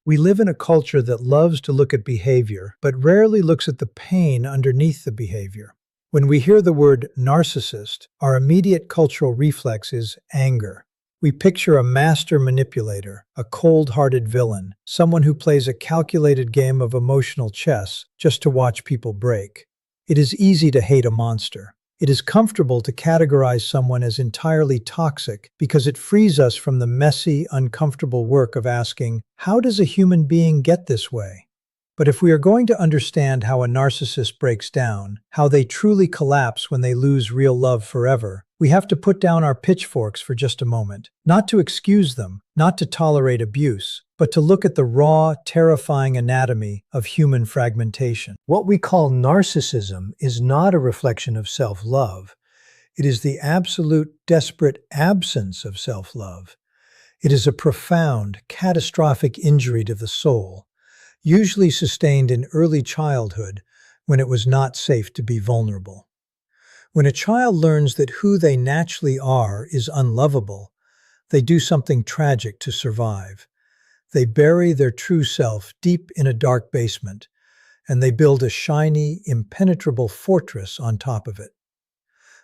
We live in a culture that loves to look at behavior, but rarely looks at the pain underneath the behavior. When we hear the word narcissist, our immediate cultural reflex is anger. We picture a master manipulator, a cold-hearted villain, someone who plays a calculated game of emotional chess just to watch people break. It is easy to hate a monster. It is comfortable to categorize someone as entirely toxic because it frees us from the messy, uncomfortable work of asking, how does a human being get this way? But if we are going to understand how a narcissist breaks down, how they truly collapse when they lose real love forever, we have to put down our pitchforks for just a moment, not to excuse them, not to tolerate abuse, but to look at the raw, terrifying anatomy of human fragmentation. What we call narcissism is not a reflection of self-love. It is the absolute, desperate absence of self-love. It is a profound, catastrophic injury to the soul, usually sustained in early childhood when it was not safe to be vulnerable. When a child learns that who they naturally are is unlovable, they do something tragic to survive. They bury their true self deep in a dark basement, and they build a shiny, impenetrable fortress on top of it.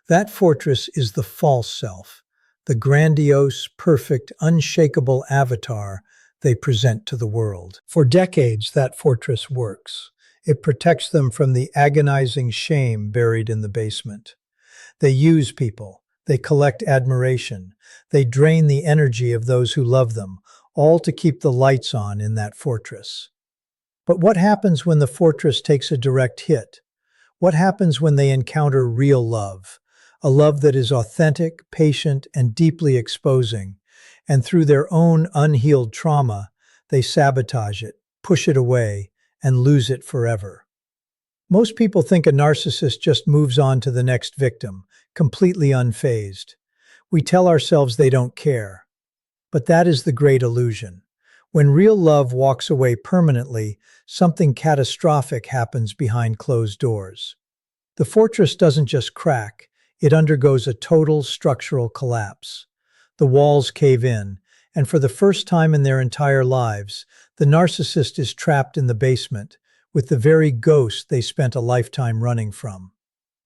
That fortress is the false self, the grandiose, perfect, unshakable avatar they present to the world. For decades, that fortress works. It protects them from the agonizing shame buried in the basement. They use people. They collect admiration. They drain the energy of those who love them, all to keep the lights on in that fortress. But what happens when the fortress takes a direct hit? What happens when they encounter real love? A love that is authentic, patient, and deeply exposing. And through their own unhealed trauma, they sabotage it, push it away, and lose it forever. Most people think a narcissist just moves on to the next victim, completely unfazed. We tell ourselves they don't care. But that is the great illusion. When real love walks away permanently, something catastrophic happens behind closed doors. The fortress doesn't just crack, it undergoes a total structural collapse. The walls cave in, and for the first time in their entire lives, the narcissist is trapped in the basement with the very ghost they spent a lifetime running from,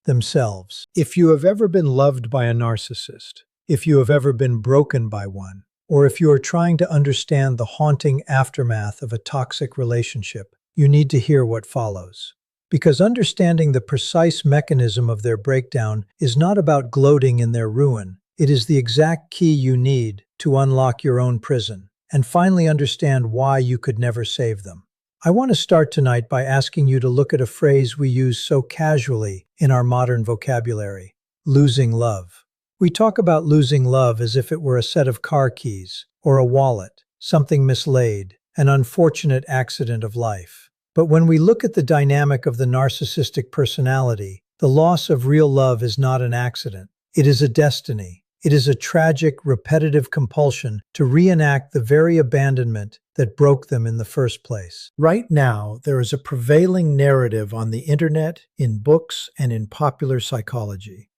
themselves. If you have ever been loved by a narcissist, if you have ever been broken by one, or if you are trying to understand the haunting aftermath of a toxic relationship, you need to hear what follows. Because understanding the precise mechanism of their breakdown is not about gloating in their ruin. It is the exact key you need to unlock your own prison and finally understand why you could never save them. I want to start tonight by asking you to look at a phrase we use so casually in our modern vocabulary: losing love. We talk about losing love as if it were a set of car keys or a wallet, something mislaid, an unfortunate accident of life. But when we look at the dynamic of the narcissistic personality, the loss of real love is not an accident. It is a destiny. It is a tragic, repetitive compulsion to reenact the very abandonment that broke them in the first place. Right now, there is a prevailing narrative on the internet, in books, and in popular psychology.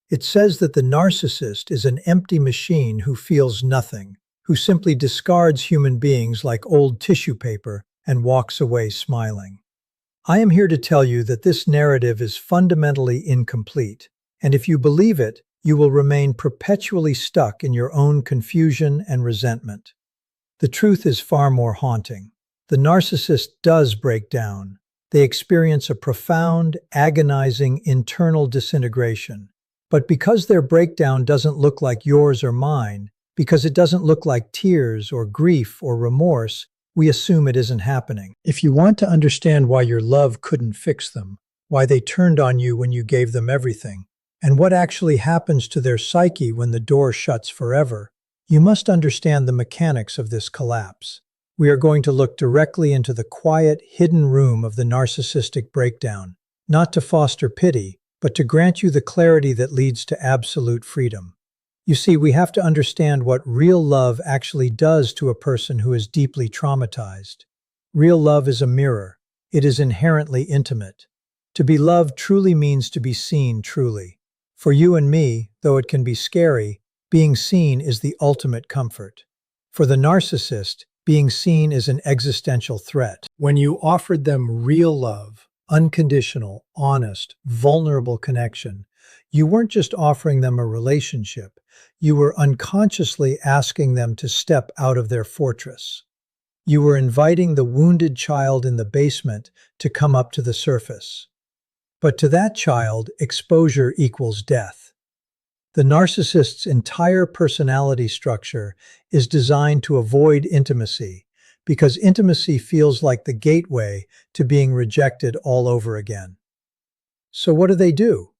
It says that the narcissist is an empty machine who feels nothing, who simply discards human beings like old tissue paper and walks away smiling. I am here to tell you that this narrative is fundamentally incomplete, and if you believe it, you will remain perpetually stuck in your own confusion and resentment. The truth is far more haunting. The narcissist does break down. They experience a profound, agonizing internal disintegration. But because their breakdown doesn't look like yours or mine, because it doesn't look like tears or grief or remorse, we assume it isn't happening. If you want to understand why your love couldn't fix them, why they turned on you when you gave them everything, and what actually happens to their psyche when the door shuts forever, you must understand the mechanics of this collapse. We are going to look directly into the quiet, hidden room of the narcissistic breakdown, not to foster pity, but to grant you the clarity that leads to absolute freedom. You see, we have to understand what real love actually does to a person who is deeply traumatized. Real love is a mirror. It is inherently intimate. To be loved truly means to be seen truly. For you and me, though it can be scary, being seen is the ultimate comfort. For the narcissist, being seen as an existential threat. When you offered them real love, unconditional, honest, vulnerable connection, you weren't just offering them a relationship, you were unconsciously asking them to step out of their fortress. You were inviting the wounded child in the basement to come up to the surface. But to that child, exposure equals death. The narcissist's entire personality structure is designed to avoid intimacy, because intimacy feels like the gateway to being rejected all over again. So what do?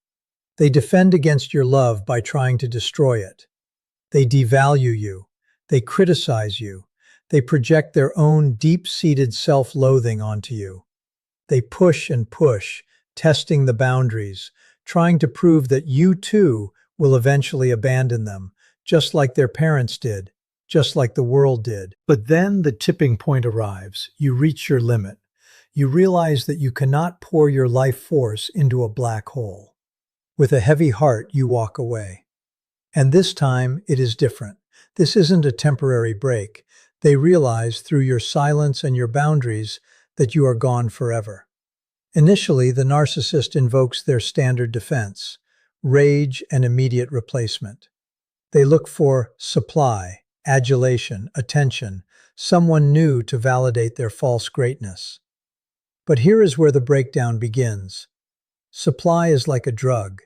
They defend against your love by trying to destroy it. They devalue you. They criticize you. They project their own deep-seated self-loathing onto you. They push and push, testing the boundaries, trying to prove that you too will eventually abandon them, just like their parents did, just like the world did. But then the tipping point arrives. You reach your limit. You realize that you cannot pour your life force into a black hole. With a heavy heart, you walk away. And this time, it is different. This isn't a temporary break. They realize through your silence and your boundaries that you are gone forever. Initially, the narcissist invokes their standard defense: rage and immediate replacement. They look for supply, adulation, attention, someone new to validate their false greatness. But here is where the breakdown begins. Supply is like a drug.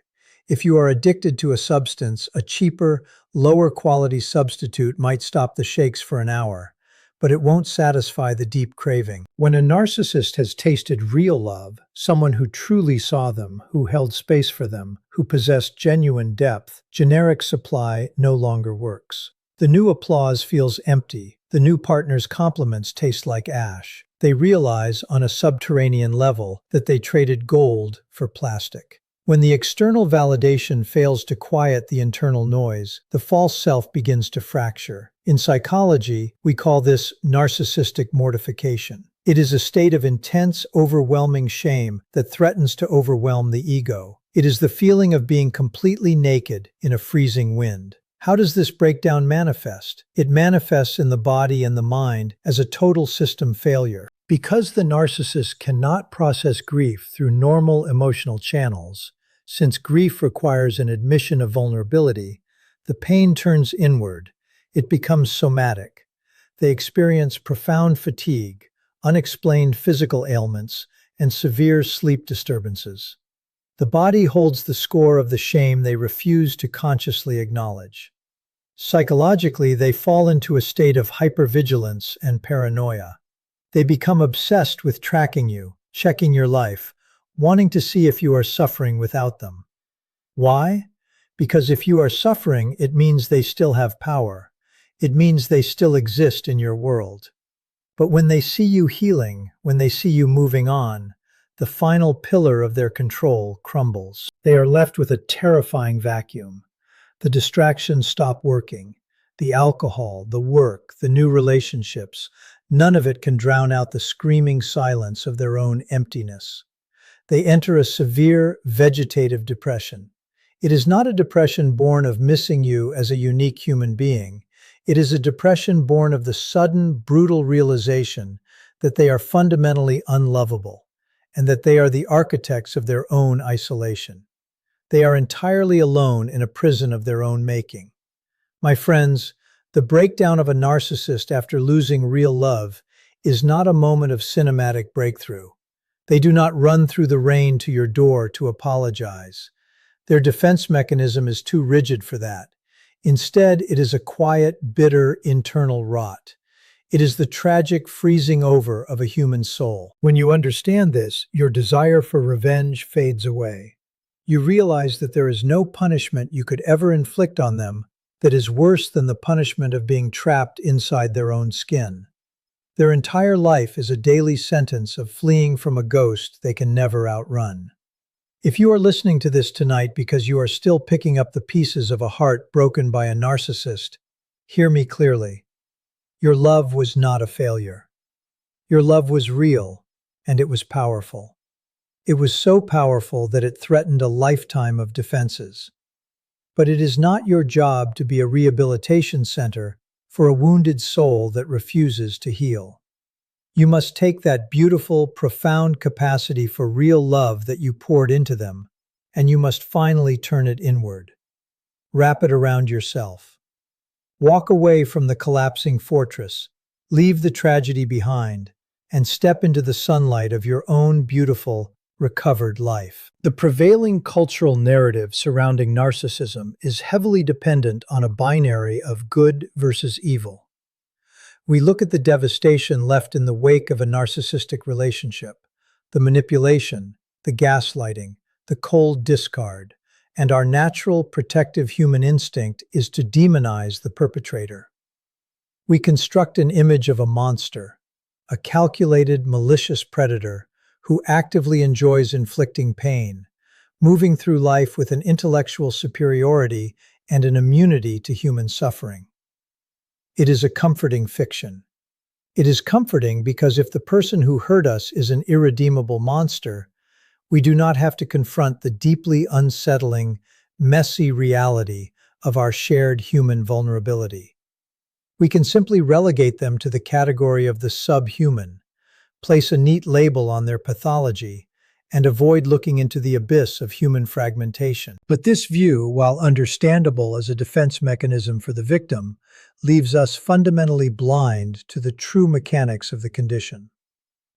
If you are addicted to a substance, a cheaper, lower quality substitute might stop the shakes for an hour, but it won't satisfy the deep craving. When a narcissist has tasted real love, someone who truly saw them, who held space for them, who possessed genuine depth, generic supply no longer works. The new applause feels empty. The new partner's compliments taste like ash. They realize on a subterranean level that they traded gold for plastic. When the external validation fails to quiet the internal noise, the false self begins to fracture. In psychology, we call this narcissistic mortification. It is a state of intense, overwhelming shame that threatens to overwhelm the ego. It is the feeling of being completely naked in a freezing wind. How does this breakdown manifest? It manifests in the body and the mind as a total system failure. Because the narcissist cannot process grief through normal emotional channels, since grief requires an admission of vulnerability, the pain turns inward. It becomes somatic. They experience profound fatigue, unexplained physical ailments, and severe sleep disturbances. The body holds the score of the shame they refuse to consciously acknowledge. Psychologically, they fall into a state of hypervigilance and paranoia. They become obsessed with tracking you, checking your life, wanting to see if you are suffering without them. Why? Because if you are suffering, it means they still have power. It means they still exist in your world. But when they see you healing, when they see you moving on, the final pillar of their control crumbles. They are left with a terrifying vacuum. The distractions stop working. The alcohol, the work, the new relationships, none of it can drown out the screaming silence of their own emptiness. They enter a severe vegetative depression. It is not a depression born of missing you as a unique human being. It is a depression born of the sudden, brutal realization that they are fundamentally unlovable, and that they are the architects of their own isolation. They are entirely alone in a prison of their own making. My friends, the breakdown of a narcissist after losing real love is not a moment of cinematic breakthrough. They do not run through the rain to your door to apologize. Their defense mechanism is too rigid for that. Instead, it is a quiet, bitter, internal rot. It is the tragic freezing over of a human soul. When you understand this, your desire for revenge fades away. You realize that there is no punishment you could ever inflict on them that is worse than the punishment of being trapped inside their own skin. Their entire life is a daily sentence of fleeing from a ghost they can never outrun. If you are listening to this tonight because you are still picking up the pieces of a heart broken by a narcissist, hear me clearly. Your love was not a failure. Your love was real, and it was powerful. It was so powerful that it threatened a lifetime of defenses. But it is not your job to be a rehabilitation center for a wounded soul that refuses to heal. You must take that beautiful, profound capacity for real love that you poured into them, and you must finally turn it inward. Wrap it around yourself. Walk away from the collapsing fortress, leave the tragedy behind, and step into the sunlight of your own beautiful, recovered life. The prevailing cultural narrative surrounding narcissism is heavily dependent on a binary of good versus evil. We look at the devastation left in the wake of a narcissistic relationship, the manipulation, the gaslighting, the cold discard, and our natural protective human instinct is to demonize the perpetrator. We construct an image of a monster, a calculated, malicious predator who actively enjoys inflicting pain, moving through life with an intellectual superiority and an immunity to human suffering. It is a comforting fiction. It is comforting because if the person who hurt us is an irredeemable monster, we do not have to confront the deeply unsettling, messy reality of our shared human vulnerability. We can simply relegate them to the category of the subhuman, place a neat label on their pathology, and avoid looking into the abyss of human fragmentation. But this view, while understandable as a defense mechanism for the victim, leaves us fundamentally blind to the true mechanics of the condition.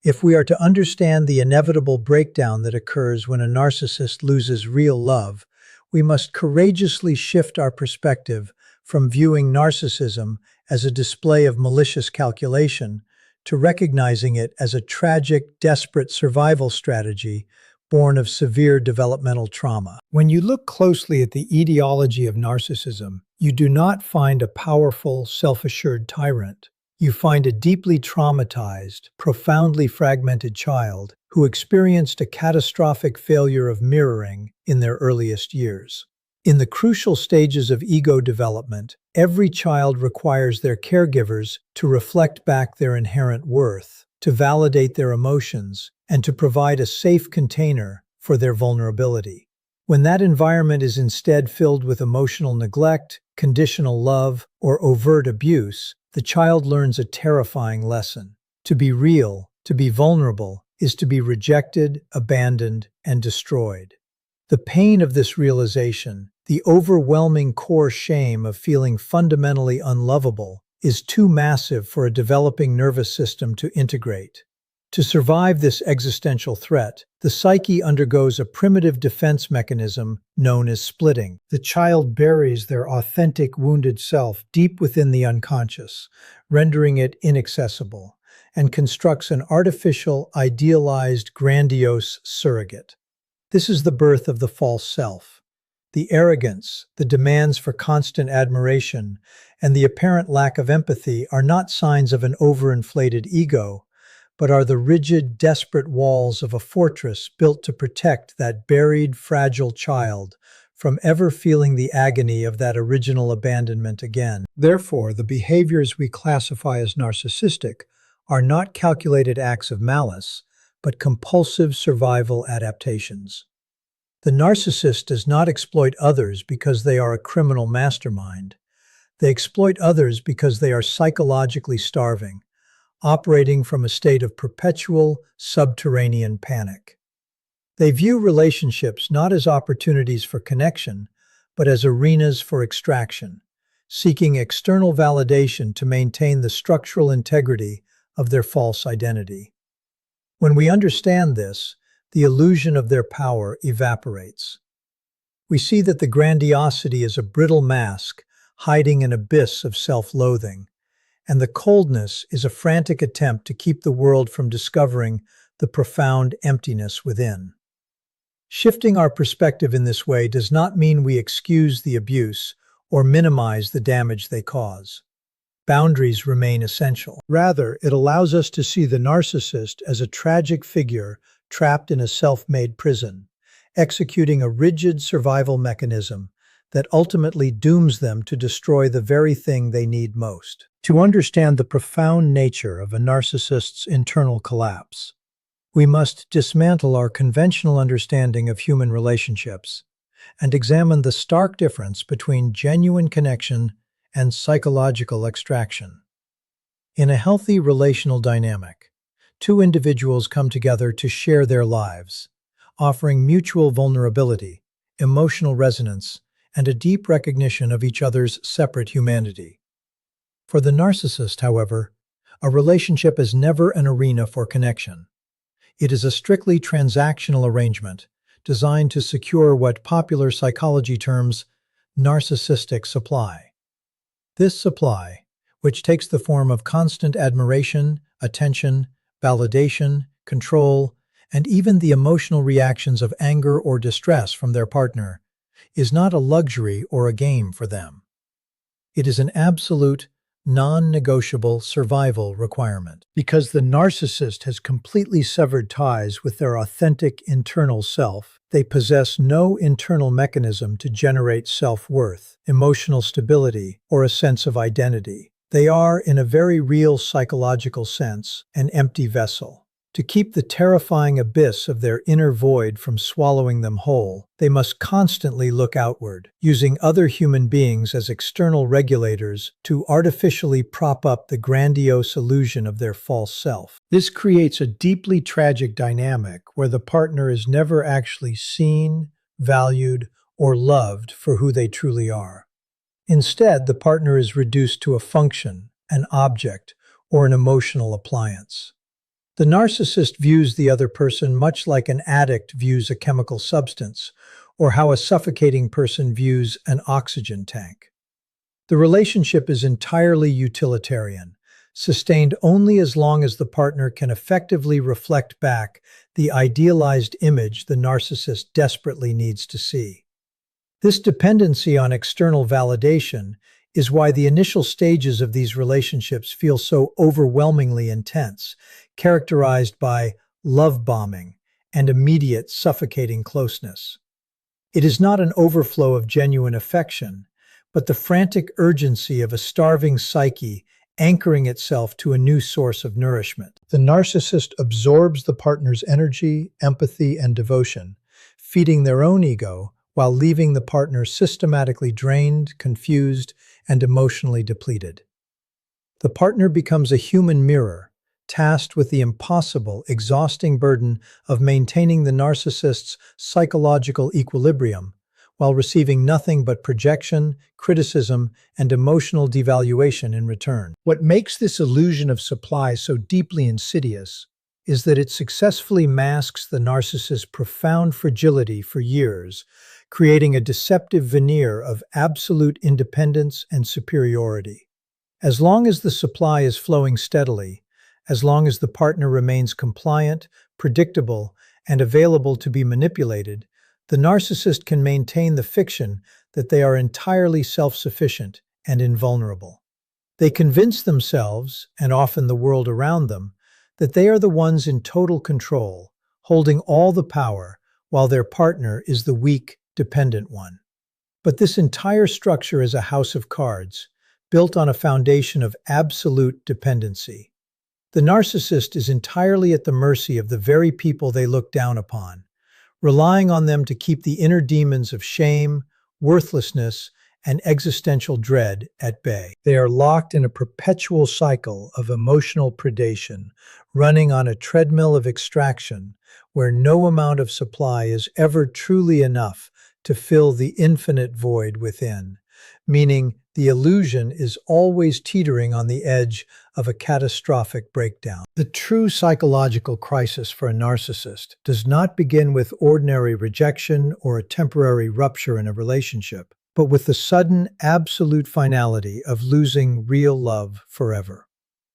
If we are to understand the inevitable breakdown that occurs when a narcissist loses real love, we must courageously shift our perspective from viewing narcissism as a display of malicious calculation to recognizing it as a tragic, desperate survival strategy born of severe developmental trauma. When you look closely at the etiology of narcissism, you do not find a powerful, self-assured tyrant. You find a deeply traumatized, profoundly fragmented child who experienced a catastrophic failure of mirroring in their earliest years. In the crucial stages of ego development, every child requires their caregivers to reflect back their inherent worth, to validate their emotions, and to provide a safe container for their vulnerability. When that environment is instead filled with emotional neglect, conditional love, or overt abuse, the child learns a terrifying lesson. To be real, to be vulnerable, is to be rejected, abandoned, and destroyed. The pain of this realization, the overwhelming core shame of feeling fundamentally unlovable, is too massive for a developing nervous system to integrate. To survive this existential threat, the psyche undergoes a primitive defense mechanism known as splitting. The child buries their authentic wounded self deep within the unconscious, rendering it inaccessible, and constructs an artificial, idealized, grandiose surrogate. This is the birth of the false self. The arrogance, the demands for constant admiration, and the apparent lack of empathy are not signs of an overinflated ego, but are the rigid, desperate walls of a fortress built to protect that buried, fragile child from ever feeling the agony of that original abandonment again. Therefore, the behaviors we classify as narcissistic are not calculated acts of malice, but compulsive survival adaptations. The narcissist does not exploit others because they are a criminal mastermind. They exploit others because they are psychologically starving, operating from a state of perpetual subterranean panic. They view relationships not as opportunities for connection, but as arenas for extraction, seeking external validation to maintain the structural integrity of their false identity. When we understand this, the illusion of their power evaporates. We see that the grandiosity is a brittle mask hiding an abyss of self-loathing, and the coldness is a frantic attempt to keep the world from discovering the profound emptiness within. Shifting our perspective in this way does not mean we excuse the abuse or minimize the damage they cause. Boundaries remain essential. Rather, it allows us to see the narcissist as a tragic figure trapped in a self-made prison, executing a rigid survival mechanism that ultimately dooms them to destroy the very thing they need most. To understand the profound nature of a narcissist's internal collapse, we must dismantle our conventional understanding of human relationships and examine the stark difference between genuine connection and psychological extraction. In a healthy relational dynamic, two individuals come together to share their lives, offering mutual vulnerability, emotional resonance, and a deep recognition of each other's separate humanity. For the narcissist, however, a relationship is never an arena for connection. It is a strictly transactional arrangement designed to secure what popular psychology terms narcissistic supply. This supply, which takes the form of constant admiration, attention, validation, control, and even the emotional reactions of anger or distress from their partner, is not a luxury or a game for them. It is an absolute, non-negotiable survival requirement. Because the narcissist has completely severed ties with their authentic internal self, they possess no internal mechanism to generate self-worth, emotional stability, or a sense of identity. They are, in a very real psychological sense, an empty vessel. To keep the terrifying abyss of their inner void from swallowing them whole, they must constantly look outward, using other human beings as external regulators to artificially prop up the grandiose illusion of their false self. This creates a deeply tragic dynamic where the partner is never actually seen, valued, or loved for who they truly are. Instead, the partner is reduced to a function, an object, or an emotional appliance. The narcissist views the other person much like an addict views a chemical substance, or how a suffocating person views an oxygen tank. The relationship is entirely utilitarian, sustained only as long as the partner can effectively reflect back the idealized image the narcissist desperately needs to see. This dependency on external validation is why the initial stages of these relationships feel so overwhelmingly intense, characterized by love bombing and immediate suffocating closeness. It is not an overflow of genuine affection, but the frantic urgency of a starving psyche anchoring itself to a new source of nourishment. The narcissist absorbs the partner's energy, empathy, and devotion, feeding their own ego while leaving the partner systematically drained, confused, and emotionally depleted. The partner becomes a human mirror, tasked with the impossible, exhausting burden of maintaining the narcissist's psychological equilibrium, while receiving nothing but projection, criticism, and emotional devaluation in return. What makes this illusion of supply so deeply insidious is that it successfully masks the narcissist's profound fragility for years, creating a deceptive veneer of absolute independence and superiority. As long as the supply is flowing steadily, as long as the partner remains compliant, predictable, and available to be manipulated, the narcissist can maintain the fiction that they are entirely self-sufficient and invulnerable. They convince themselves, and often the world around them, that they are the ones in total control, holding all the power, while their partner is the weak, dependent one. But this entire structure is a house of cards, built on a foundation of absolute dependency. The narcissist is entirely at the mercy of the very people they look down upon, relying on them to keep the inner demons of shame, worthlessness, and existential dread at bay. They are locked in a perpetual cycle of emotional predation, running on a treadmill of extraction, where no amount of supply is ever truly enough to fill the infinite void within, meaning the illusion is always teetering on the edge of a catastrophic breakdown. The true psychological crisis for a narcissist does not begin with ordinary rejection or a temporary rupture in a relationship, but with the sudden, absolute finality of losing real love forever.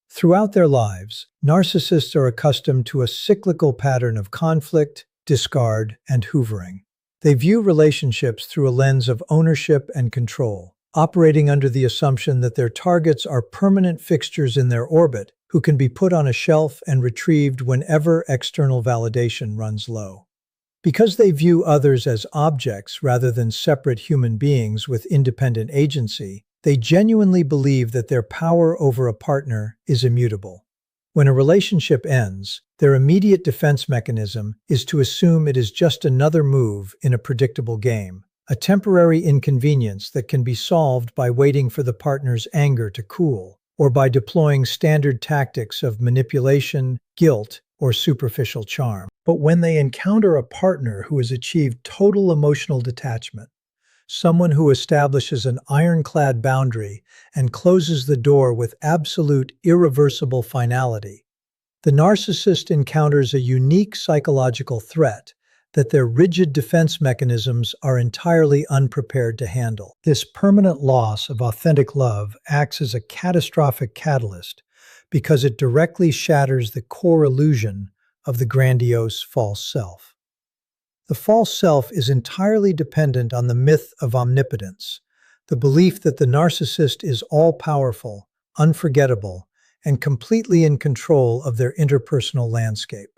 Throughout their lives, narcissists are accustomed to a cyclical pattern of conflict, discard, and hoovering. They view relationships through a lens of ownership and control, operating under the assumption that their targets are permanent fixtures in their orbit who can be put on a shelf and retrieved whenever external validation runs low. Because they view others as objects rather than separate human beings with independent agency, they genuinely believe that their power over a partner is immutable. When a relationship ends, their immediate defense mechanism is to assume it is just another move in a predictable game, a temporary inconvenience that can be solved by waiting for the partner's anger to cool, or by deploying standard tactics of manipulation, guilt, or superficial charm. But when they encounter a partner who has achieved total emotional detachment, someone who establishes an ironclad boundary and closes the door with absolute, irreversible finality, the narcissist encounters a unique psychological threat that their rigid defense mechanisms are entirely unprepared to handle. This permanent loss of authentic love acts as a catastrophic catalyst because it directly shatters the core illusion of the grandiose false self. The false self is entirely dependent on the myth of omnipotence, the belief that the narcissist is all-powerful, unforgettable, and completely in control of their interpersonal landscape.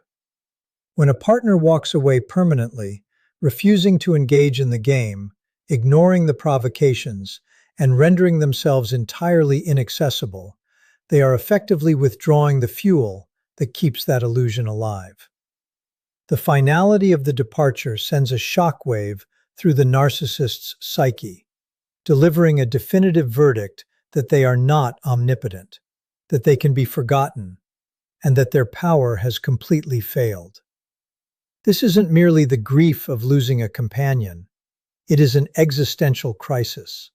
When a partner walks away permanently, refusing to engage in the game, ignoring the provocations, and rendering themselves entirely inaccessible, they are effectively withdrawing the fuel that keeps that illusion alive. The finality of the departure sends a shockwave through the narcissist's psyche, delivering a definitive verdict that they are not omnipotent, that they can be forgotten, and that their power has completely failed. This isn't merely the grief of losing a companion, it is an existential crisis.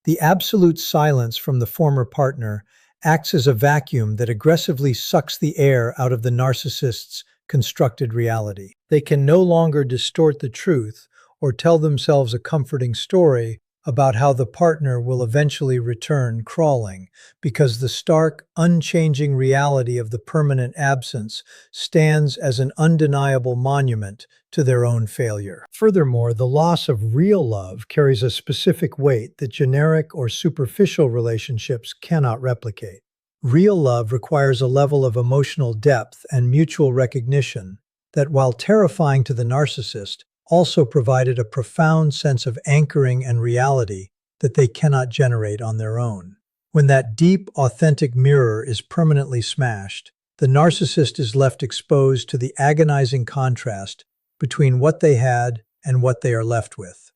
The absolute silence from the former partner acts as a vacuum that aggressively sucks the air out of the narcissist's constructed reality. They can no longer distort the truth or tell themselves a comforting story about how the partner will eventually return crawling, because the stark, unchanging reality of the permanent absence stands as an undeniable monument to their own failure. Furthermore, the loss of real love carries a specific weight that generic or superficial relationships cannot replicate. Real love requires a level of emotional depth and mutual recognition that, while terrifying to the narcissist, also provided a profound sense of anchoring and reality that they cannot generate on their own. When that deep, authentic mirror is permanently smashed, the narcissist is left exposed to the agonizing contrast between what they had and what they are left with.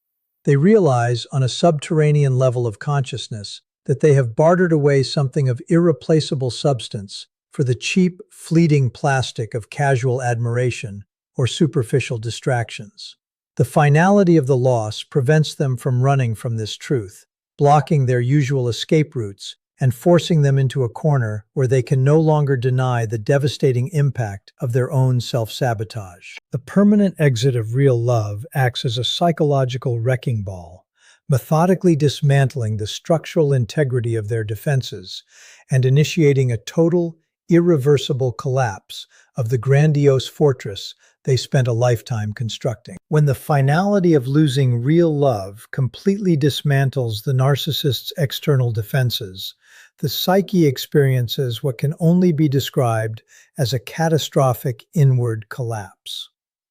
They realize, on a subterranean level of consciousness, that they have bartered away something of irreplaceable substance for the cheap, fleeting plastic of casual admiration or superficial distractions. The finality of the loss prevents them from running from this truth, blocking their usual escape routes and forcing them into a corner where they can no longer deny the devastating impact of their own self-sabotage. The permanent exit of real love acts as a psychological wrecking ball, methodically dismantling the structural integrity of their defenses and initiating a total, irreversible collapse of the grandiose fortress they spent a lifetime constructing. When the finality of losing real love completely dismantles the narcissist's external defenses, the psyche experiences what can only be described as a catastrophic inward collapse.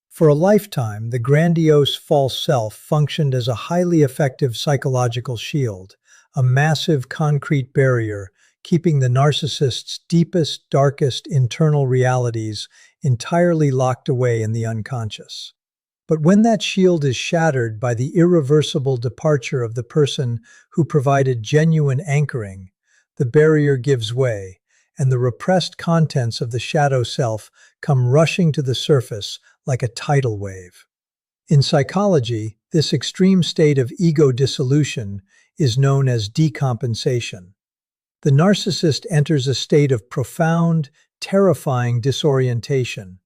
For a lifetime, the grandiose false self functioned as a highly effective psychological shield, a massive concrete barrier keeping the narcissist's deepest, darkest internal realities entirely locked away in the unconscious. But when that shield is shattered by the irreversible departure of the person who provided genuine anchoring, the barrier gives way, and the repressed contents of the shadow self come rushing to the surface like a tidal wave. In psychology, this extreme state of ego dissolution is known as decompensation. The narcissist enters a state of profound, terrifying disorientation,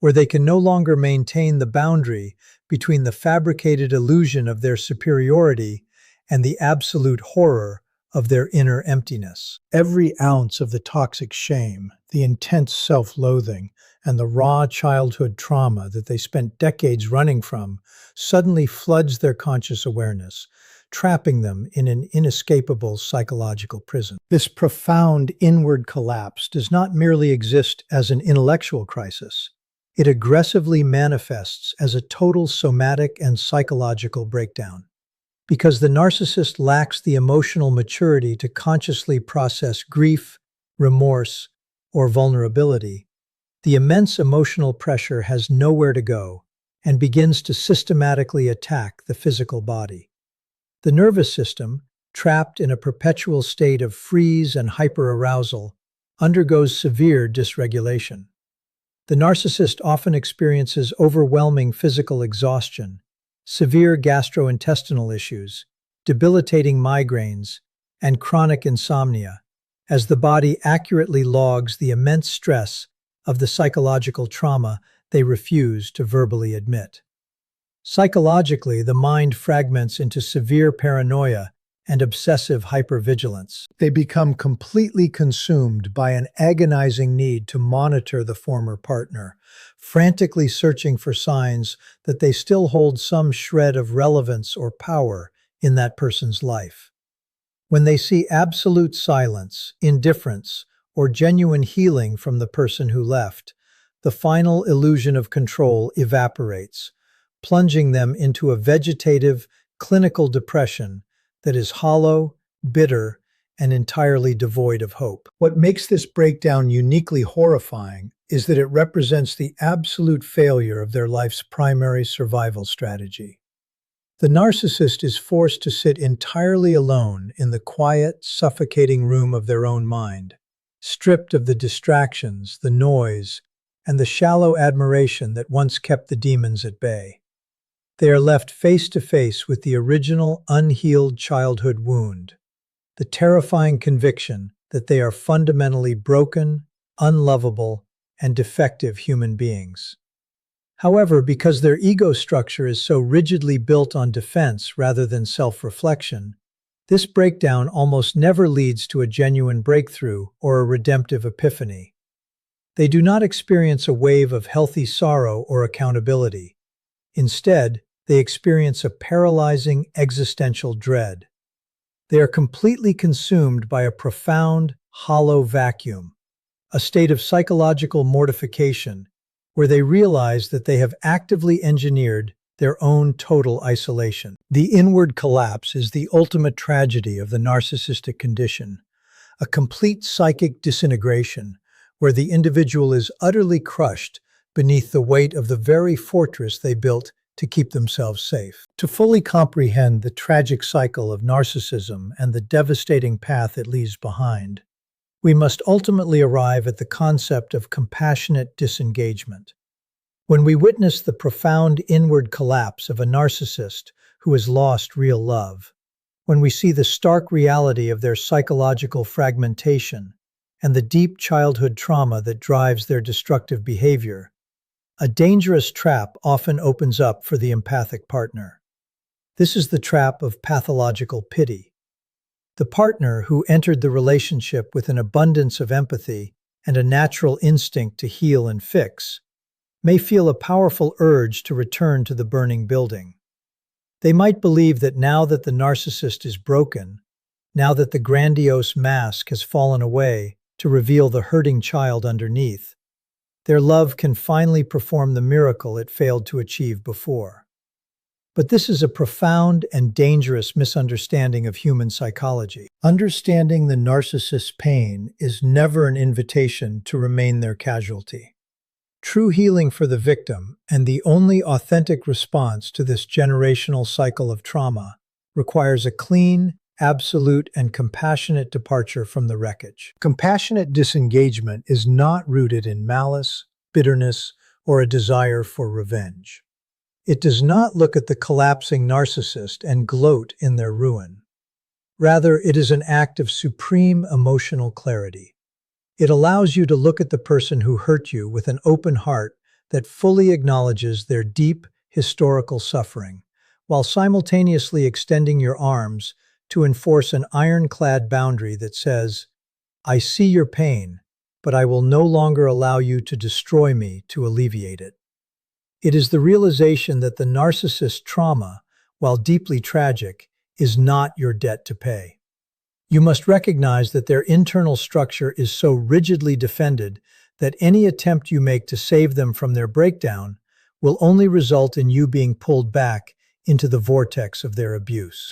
where they can no longer maintain the boundary between the fabricated illusion of their superiority and the absolute horror of their inner emptiness. Every ounce of the toxic shame, the intense self-loathing, and the raw childhood trauma that they spent decades running from suddenly floods their conscious awareness, trapping them in an inescapable psychological prison. This profound inward collapse does not merely exist as an intellectual crisis. It aggressively manifests as a total somatic and psychological breakdown. Because the narcissist lacks the emotional maturity to consciously process grief, remorse, or vulnerability, the immense emotional pressure has nowhere to go, and begins to systematically attack the physical body. The nervous system, trapped in a perpetual state of freeze and hyperarousal, undergoes severe dysregulation. The narcissist often experiences overwhelming physical exhaustion, severe gastrointestinal issues, debilitating migraines, and chronic insomnia, as the body accurately logs the immense stress of the psychological trauma they refuse to verbally admit. Psychologically, the mind fragments into severe paranoia and obsessive hypervigilance. They become completely consumed by an agonizing need to monitor the former partner, frantically searching for signs that they still hold some shred of relevance or power in that person's life. When they see absolute silence, indifference, or genuine healing from the person who left, the final illusion of control evaporates, plunging them into a vegetative, clinical depression that is hollow, bitter, and entirely devoid of hope. What makes this breakdown uniquely horrifying is that it represents the absolute failure of their life's primary survival strategy. The narcissist is forced to sit entirely alone in the quiet, suffocating room of their own mind, stripped of the distractions, the noise, and the shallow admiration that once kept the demons at bay. They are left face to face with the original, unhealed childhood wound, the terrifying conviction that they are fundamentally broken, unlovable, and defective human beings. However, because their ego structure is so rigidly built on defense rather than self-reflection, this breakdown almost never leads to a genuine breakthrough or a redemptive epiphany. They do not experience a wave of healthy sorrow or accountability. Instead, they experience a paralyzing existential dread. They are completely consumed by a profound, hollow vacuum, a state of psychological mortification where they realize that they have actively engineered their own total isolation. The inward collapse is the ultimate tragedy of the narcissistic condition, a complete psychic disintegration where the individual is utterly crushed beneath the weight of the very fortress they built to keep themselves safe. To fully comprehend the tragic cycle of narcissism and the devastating path it leaves behind, we must ultimately arrive at the concept of compassionate disengagement. When we witness the profound inward collapse of a narcissist who has lost real love, when we see the stark reality of their psychological fragmentation and the deep childhood trauma that drives their destructive behavior, a dangerous trap often opens up for the empathic partner. This is the trap of pathological pity. The partner who entered the relationship with an abundance of empathy and a natural instinct to heal and fix may feel a powerful urge to return to the burning building. They might believe that now that the narcissist is broken, now that the grandiose mask has fallen away to reveal the hurting child underneath, their love can finally perform the miracle it failed to achieve before. But this is a profound and dangerous misunderstanding of human psychology. Understanding the narcissist's pain is never an invitation to remain their casualty. True healing for the victim, and the only authentic response to this generational cycle of trauma, requires a clean, absolute, and compassionate departure from the wreckage. Compassionate disengagement is not rooted in malice, bitterness, or a desire for revenge. It does not look at the collapsing narcissist and gloat in their ruin. Rather, it is an act of supreme emotional clarity. It allows you to look at the person who hurt you with an open heart that fully acknowledges their deep, historical suffering, while simultaneously extending your arms to enforce an ironclad boundary that says, "I see your pain, but I will no longer allow you to destroy me to alleviate it." It is the realization that the narcissist's trauma, while deeply tragic, is not your debt to pay. You must recognize that their internal structure is so rigidly defended that any attempt you make to save them from their breakdown will only result in you being pulled back into the vortex of their abuse.